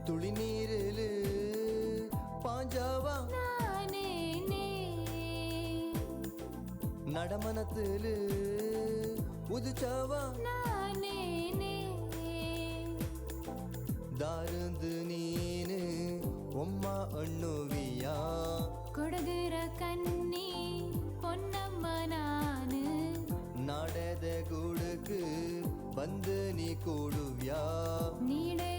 ತುಳಿ ನೀರಲು ಪಾಂಜಾವಾ நடமனத்திலு உதிச்சவா தாருந்து நீனு உம்மா அண்ணுவியா ಕೊಡಗಿರ ಕನ್ನಿ பொன்னಮ್ಮ நானு ನಾಡದ ಗೂಡುக்கு ಬಂದು ನೀ ಕೂಡುವ್ಯಾ ನೀಡೆ